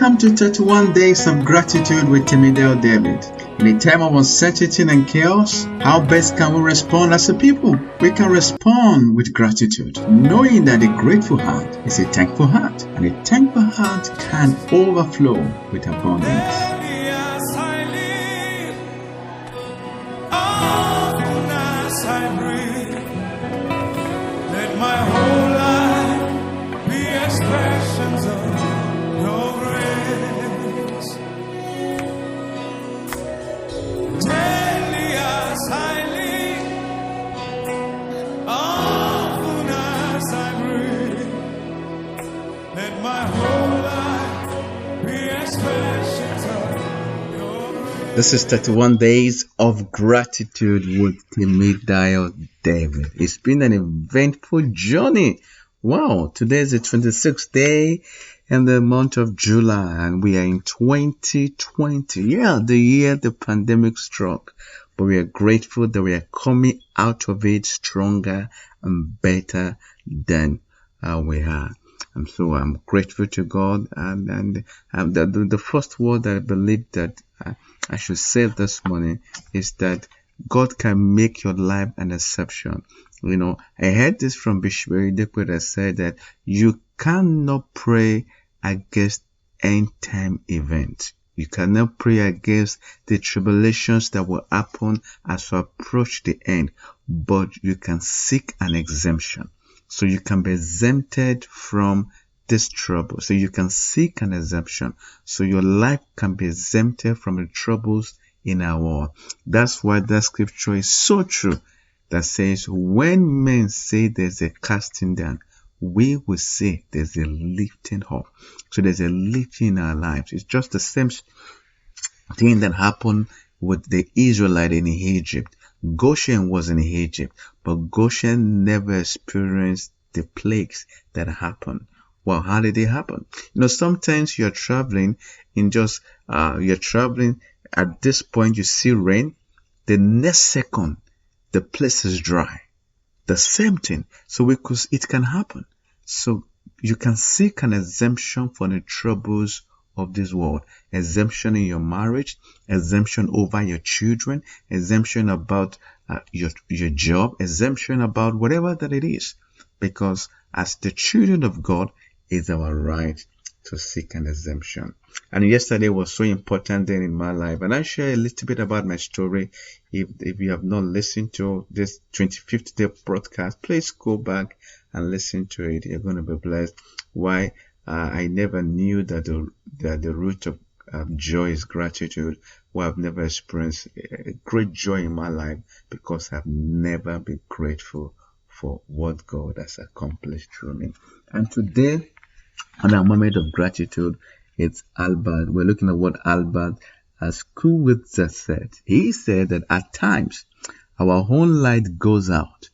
Welcome to 31 Days of Gratitude with Timidale David. In a time of uncertainty and chaos, how best can we respond as a people? We can respond with gratitude, knowing that a grateful heart is a thankful heart, and a thankful heart can overflow with abundance. This is 31 Days of Gratitude with Timidale David. It's been an eventful journey. Wow, today is the 26th day in the month of July and we are in 2020. Yeah, the year the pandemic struck. But we are grateful that we are coming out of it stronger and better than we are. And so I'm grateful to God. And the first word that I believe that I should say this morning is that God can make your life an exception. You know, I heard this from Bishop Oyedepo that said that you cannot pray against end time events. You cannot pray against the tribulations that will happen as you approach the end, but you can seek an exemption. So you can be exempted from this trouble. So you can seek an exemption. So your life can be exempted from the troubles in our world. That's why that scripture is so true that says, when men say there's a casting down, we will say there's a lifting up. So there's a lifting in our lives. It's just the same thing that happened with the Israelite in Egypt. Goshen was in Egypt, but Goshen never experienced the plagues that happened. Well, how did it happen? You know, sometimes you're traveling you're traveling at this point, you see rain. The next second, the place is dry. The same thing. So because it can happen. So you can seek an exemption for the troubles of this world. Exemption in your marriage, exemption over your children, exemption about your job, exemption about whatever that it is. Because as the children of God, it's our right to seek an exemption. And yesterday was so important day in my life. And I share a little bit about my story. If you have not listened to this 25th day broadcast, please go back and listen to it. You're going to be blessed. Why? I never knew that the root of joy is gratitude. Well, I've never experienced a great joy in my life because I've never been grateful for what God has accomplished through me. And today, on our moment of gratitude, it's Albert. We're looking at what Albert Schuwitzer said. He said that at times, our own light goes out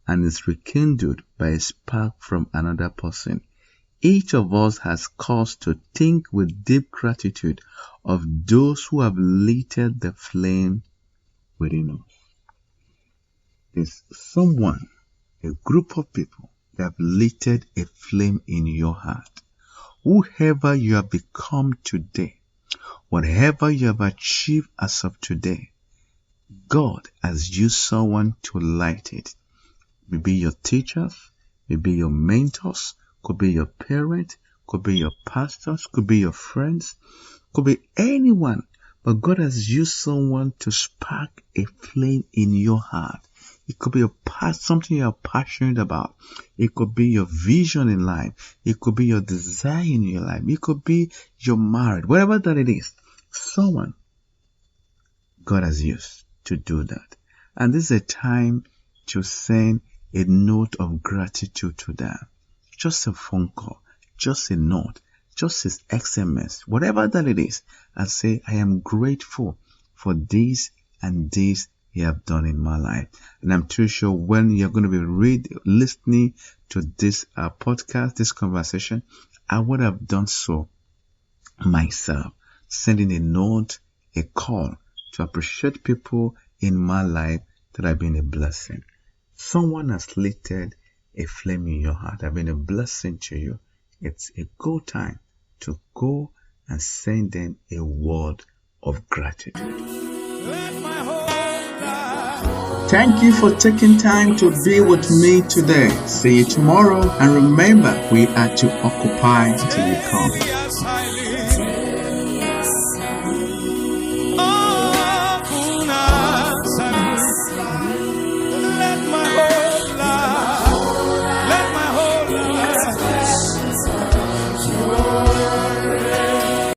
and is rekindled by a spark from another person. Each of us has cause to think with deep gratitude of those who have lighted the flame within us. There's someone, a group of people that have lighted a flame in your heart. Whoever you have become today, whatever you have achieved as of today, God has used someone to light it. Maybe your teachers, maybe your mentors, could be your parents, could be your pastors, could be your friends, could be anyone. But God has used someone to spark a flame in your heart. It could be something you're passionate about. It could be your vision in life. It could be your desire in your life. It could be your marriage. Whatever that it is, someone God has used to do that. And this is a time to send a note of gratitude to them. Just a phone call, just a note, just an SMS, whatever that it is, and say, I am grateful for this and this you have done in my life. And I'm too sure when you're going to be listening to this podcast, this conversation, I would have done so myself, sending a note, a call to appreciate people in my life that have been a blessing. Someone has lit a flame in your heart, have been a blessing to you. It's a good time to go and send them a word of gratitude. Thank you for taking time to be with me today. See you tomorrow, and remember, we are to occupy till you come.